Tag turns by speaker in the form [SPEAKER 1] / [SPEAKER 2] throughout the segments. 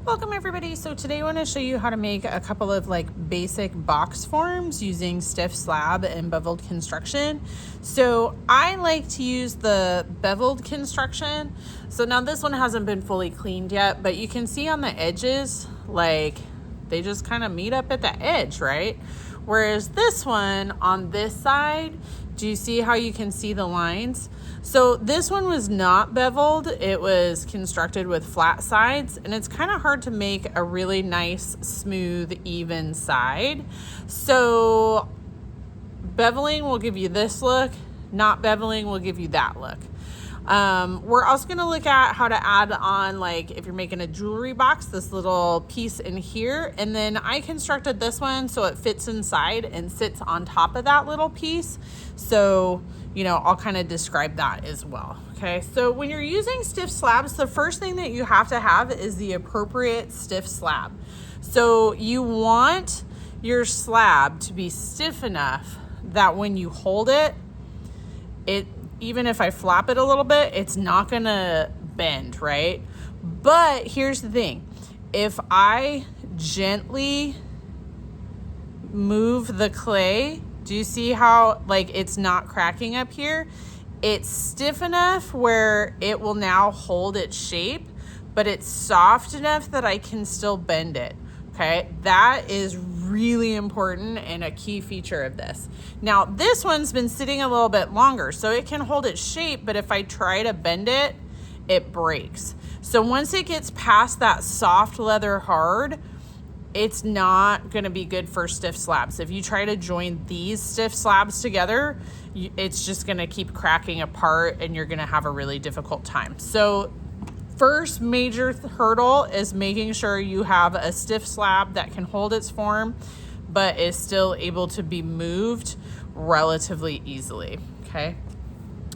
[SPEAKER 1] Welcome everybody. So today I want to show you how to make a couple of basic box forms using stiff slab and beveled construction. So I like to use the beveled construction. So now this one hasn't been fully cleaned yet, but you can see on the edges, they just kind of meet up at the edge, right? Whereas this one on this side, do you see how you can see the lines? So this one was not beveled, it was constructed with flat sides, and it's kind of hard to make a really nice, smooth, even side. So beveling will give you this look, not beveling will give you that look. We're also going to look at how to add on, if you're making a jewelry box, this little piece in here. And then I constructed this one so it fits inside and sits on top of that little piece. So, I'll kind of describe that as well. Okay, so when you're using stiff slabs, the first thing that you have to have is the appropriate stiff slab. So you want your slab to be stiff enough that when you hold it, even if I flap it a little bit, it's not gonna bend, right? But here's the thing. If I gently move the clay, do you see how it's not cracking up here? It's stiff enough where it will now hold its shape, but it's soft enough that I can still bend it. Okay, that is really important and a key feature of this. Now, this one's been sitting a little bit longer, so it can hold its shape, but if I try to bend it, it breaks. So once it gets past that soft leather hard, it's not gonna be good for stiff slabs. If you try to join these stiff slabs together, it's just gonna keep cracking apart and you're gonna have a really difficult time. So first major hurdle is making sure you have a stiff slab that can hold its form, but is still able to be moved relatively easily, okay?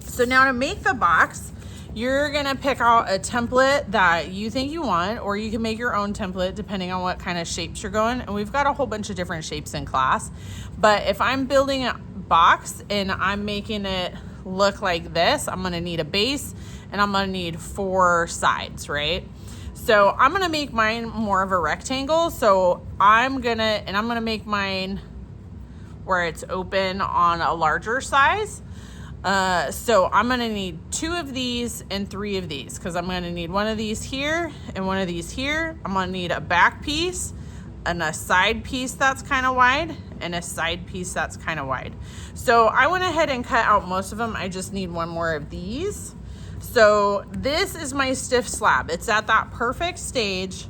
[SPEAKER 1] So now to make the box, you're gonna pick out a template that you think you want, or you can make your own template depending on what kind of shapes you're going. And we've got a whole bunch of different shapes in class. But if I'm building a box and I'm making it look like this, I'm gonna need a base and I'm gonna need 4 sides, right? So I'm gonna make mine more of a rectangle. So I'm gonna make mine where it's open on a larger size. So I'm gonna need 2 of these and 3 of these, because I'm gonna need one of these here and one of these here. I'm gonna need a back piece and a side piece that's kind of wide and a side piece that's kind of wide. So I went ahead and cut out most of them. I just need one more of these. So this is my stiff slab. It's at that perfect stage,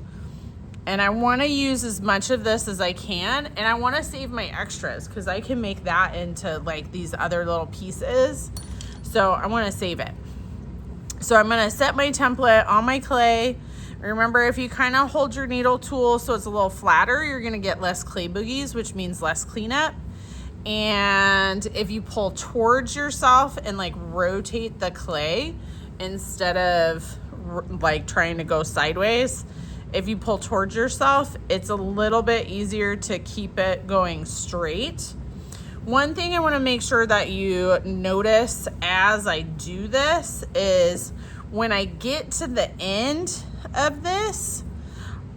[SPEAKER 1] and I want to use as much of this as I can, and I want to save my extras because I can make that into these other little pieces. So I want to save it. So I'm going to set my template on my clay. Remember, if you kind of hold your needle tool so it's a little flatter, you're going to get less clay boogies, which means less cleanup. And if you pull towards yourself and rotate the clay instead of trying to go sideways, if you pull towards yourself, it's a little bit easier to keep it going straight. One thing I want to make sure that you notice as I do this is when I get to the end of this,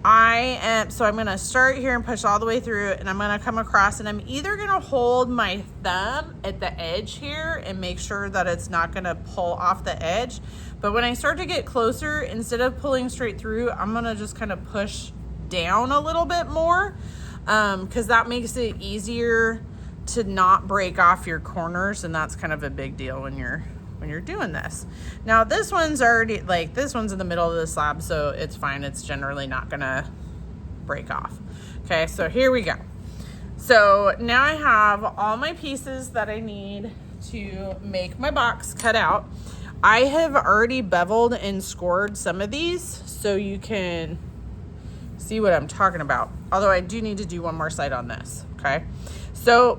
[SPEAKER 1] I'm going to start here and push all the way through, and I'm going to come across, and I'm either going to hold my thumb at the edge here and make sure that it's not going to pull off the edge. But when I start to get closer, instead of pulling straight through, I'm going to just kind of push down a little bit more, because that makes it easier to not break off your corners, and that's kind of a big deal when you're doing this. Now this one's already this one's in the middle of the slab, so it's fine. It's generally not gonna break off. Okay, so here we go. So now I have all my pieces that I need to make my box cut out. I have already beveled and scored some of these so you can see what I'm talking about. Although I do need to do one more side on this, okay? So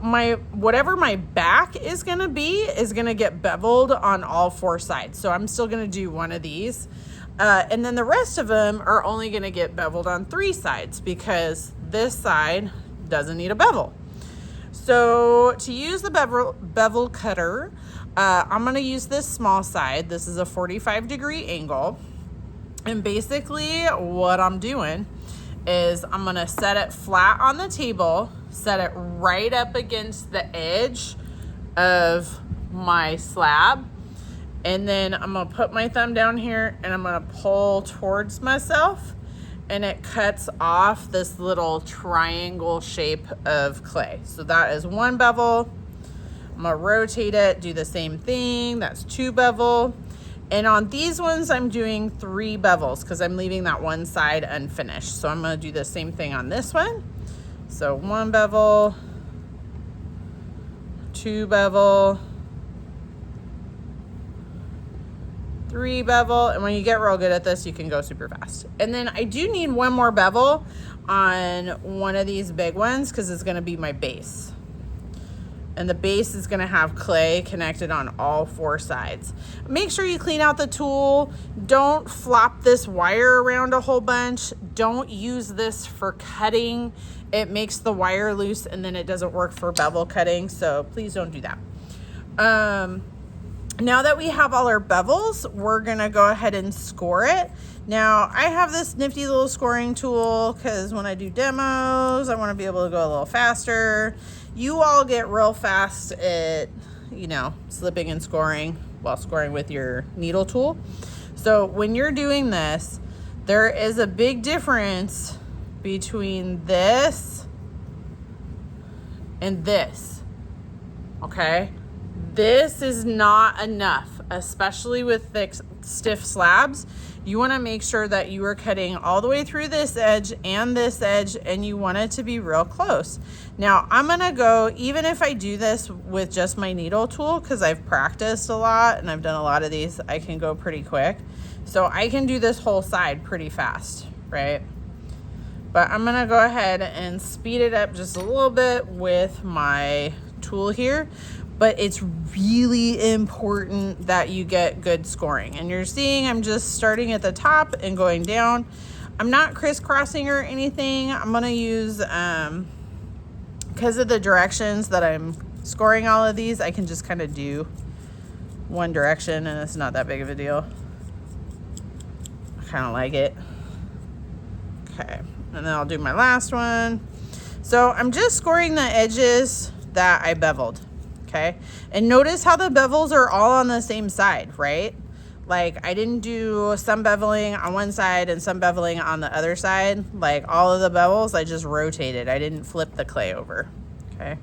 [SPEAKER 1] whatever my back is gonna be is gonna get beveled on all 4 sides. So I'm still gonna do one of these. And then the rest of them are only gonna get beveled on 3 sides because this side doesn't need a bevel. So to use the bevel cutter, I'm gonna use this small side. This is a 45-degree angle. And basically what I'm doing is I'm gonna set it flat on the table, set it right up against the edge of my slab, and then I'm gonna put my thumb down here and I'm gonna pull towards myself, and it cuts off this little triangle shape of clay. So that is one bevel. I'm gonna rotate it, do the same thing. That's 2 bevel. And on these ones, I'm doing 3 bevels because I'm leaving that one side unfinished. So I'm gonna do the same thing on this one. So 1 bevel, 2 bevel, 3 bevel. And when you get real good at this, you can go super fast. And then I do need 1 more bevel on one of these big ones because it's gonna be my base. And the base is gonna have clay connected on all 4 sides. Make sure you clean out the tool. Don't flop this wire around a whole bunch. Don't use this for cutting. It makes the wire loose and then it doesn't work for bevel cutting. So please don't do that. Now that we have all our bevels, we're gonna go ahead and score it. Now I have this nifty little scoring tool because when I do demos, I wanna be able to go a little faster. You all get real fast at, you know, slipping and scoring while scoring with your needle tool. So when you're doing this, there is a big difference between this and this, okay? This is not enough, especially with thick, stiff slabs. You wanna make sure that you are cutting all the way through this edge, and you want it to be real close. Now, I'm gonna go, even if I do this with just my needle tool, because I've practiced a lot and I've done a lot of these, I can go pretty quick. So I can do this whole side pretty fast, right? But I'm gonna go ahead and speed it up just a little bit with my tool here. But it's really important that you get good scoring. And you're seeing I'm just starting at the top and going down. I'm not crisscrossing or anything. I'm gonna use, because of the directions that I'm scoring all of these, I can just kind of do one direction and it's not that big of a deal. I kind of like it. Okay, and then I'll do my last one. So I'm just scoring the edges that I beveled. Okay, and notice how the bevels are all on the same side, right? Like I didn't do some beveling on one side and some beveling on the other side. Like all of the bevels, I just rotated. I didn't flip the clay over, okay?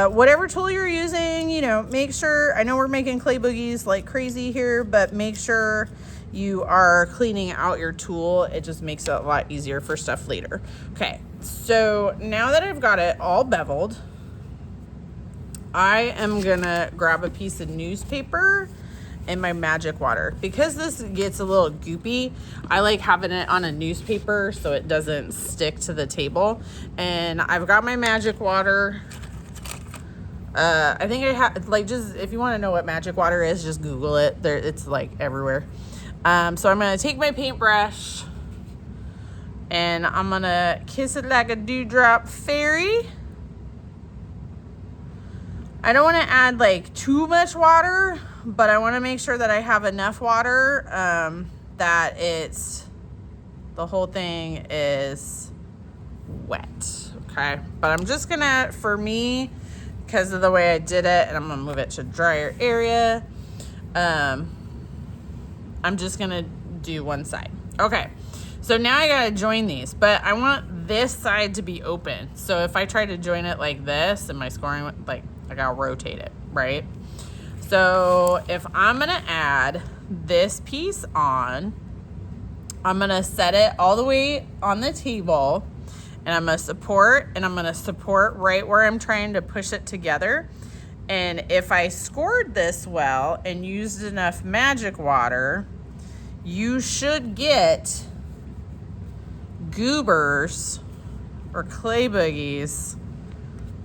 [SPEAKER 1] Whatever tool you're using, you know, make sure, I know we're making clay boogies like crazy here, but make sure you are cleaning out your tool. It just makes it a lot easier for stuff later. Okay, so now that I've got it all beveled, I am gonna grab a piece of newspaper and my magic water. Because this gets a little goopy, I like having it on a newspaper so it doesn't stick to the table. And I've got my magic water. I think I have, like, just if you want to know what magic water is, just Google it. There, it's like everywhere. So I'm gonna take my paintbrush and I'm gonna kiss it like a dewdrop fairy. I don't want to add like too much water, but I want to make sure that I have enough water that the whole thing is wet, okay? But I'm just gonna, for me, because of the way I did it, and I'm gonna move it to drier area, I'm just gonna do one side. Okay, so now I gotta join these, but I want this side to be open. So if I try to join it like this and my scoring, like, I gotta rotate it, right? So if I'm gonna add this piece on, I'm gonna set it all the way on the table, and I'm gonna support right where I'm trying to push it together. And if I scored this well and used enough magic water, you should get goobers or clay boogies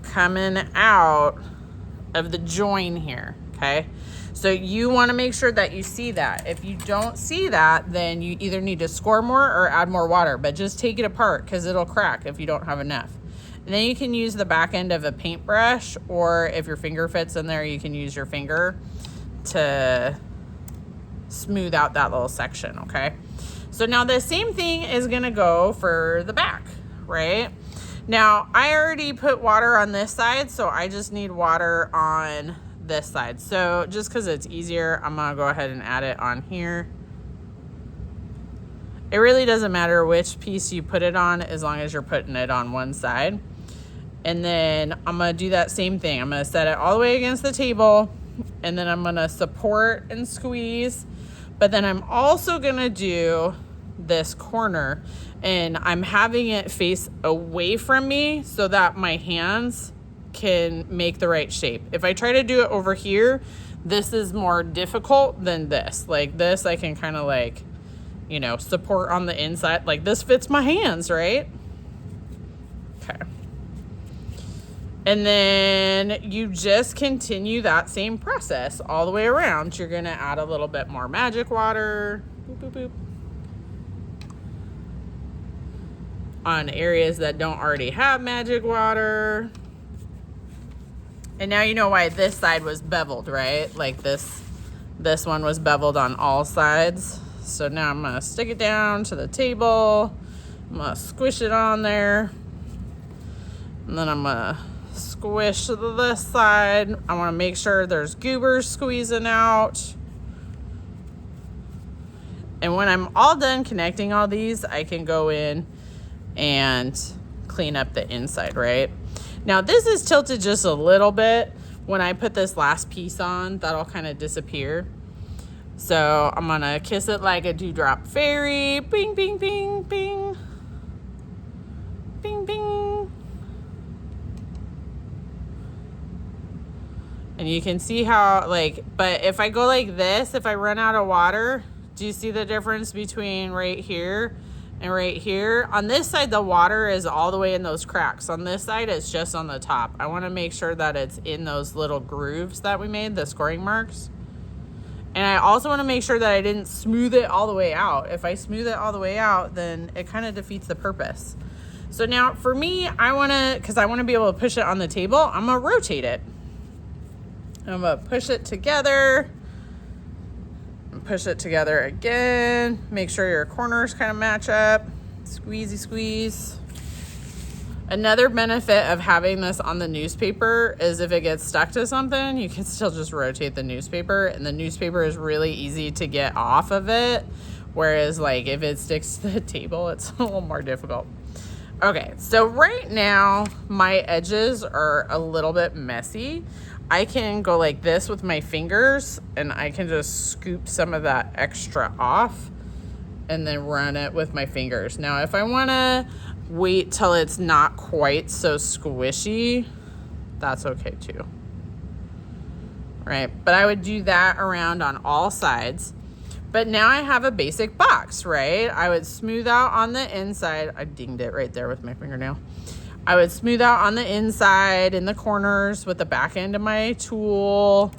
[SPEAKER 1] coming out of the join here, okay? So you want to make sure that you see that. If you don't see that, then you either need to score more or add more water, but just take it apart because it'll crack if you don't have enough. And then you can use the back end of a paintbrush, or if your finger fits in there, you can use your finger to smooth out that little section, okay? So now the same thing is gonna go for the back, right? Now, I already put water on this side, so I just need water on this side. So just because it's easier, I'm gonna go ahead and add it on here. It really doesn't matter which piece you put it on as long as you're putting it on one side. And then I'm gonna do that same thing. I'm gonna set it all the way against the table, and then I'm gonna support and squeeze. But then I'm also gonna do this corner, and I'm having it face away from me so that my hands can make the right shape. If I try to do it over here, this is more difficult than this. Like this, I can kind of like, you know, support on the inside. Like this fits my hands, right? Okay. And then you just continue that same process all the way around. You're gonna add a little bit more magic water. Boop, boop, boop. On areas that don't already have magic water. And now you know why this side was beveled, right? Like this one was beveled on all sides. So now I'm gonna stick it down to the table. I'm gonna squish it on there. And then I'm gonna squish this side. I wanna make sure there's goobers squeezing out. And when I'm all done connecting all these, I can go in and clean up the inside, right? Now this is tilted just a little bit. When I put this last piece on, that'll kind of disappear. So I'm gonna kiss it like a dewdrop fairy. Bing, bing, bing, bing. Bing, bing. And you can see how, like, but if I go like this, if I run out of water, do you see the difference between right here and right here? On this side, the water is all the way in those cracks. On this side, it's just on the top. I want to make sure that it's in those little grooves that we made, the scoring marks. And I also want to make sure that I didn't smooth it all the way out. If I smooth it all the way out, then it kind of defeats the purpose. So now for me, because I want to be able to push it on the table, I'm going to rotate it. I'm going to push it together. Push it together again. Make sure your corners kind of match up. Squeezy squeeze. Another benefit of having this on the newspaper is if it gets stuck to something, you can still just rotate the newspaper, and the newspaper is really easy to get off of it. Whereas like if it sticks to the table, it's a little more difficult. Okay, so right now my edges are a little bit messy. I can go like this with my fingers, and I can just scoop some of that extra off and then run it with my fingers. Now, if I want to wait till it's not quite so squishy, that's okay too. Right? But I would do that around on all sides. But now I have a basic box, right? I would smooth out on the inside. I dinged it right there with my fingernail. I would smooth out on the inside in the corners with the back end of my tool.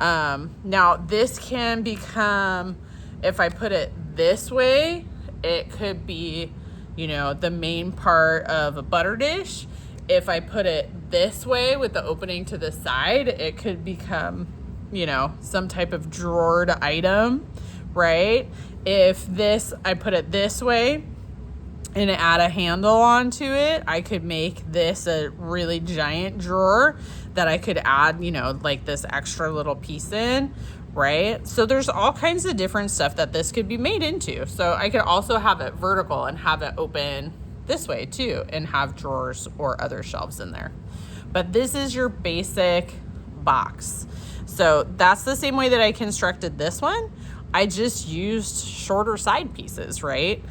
[SPEAKER 1] Now this can become, if I put it this way, it could be, you know, the main part of a butter dish. If I put it this way with the opening to the side, it could become, you know, some type of drawered item, right? If I put it this way and add a handle onto it, I could make this a really giant drawer that I could add, you know, like this extra little piece in, right? So there's all kinds of different stuff that this could be made into. So I could also have it vertical and have it open this way too, and have drawers or other shelves in there. But this is your basic box. So that's the same way that I constructed this one. I just used shorter side pieces, right?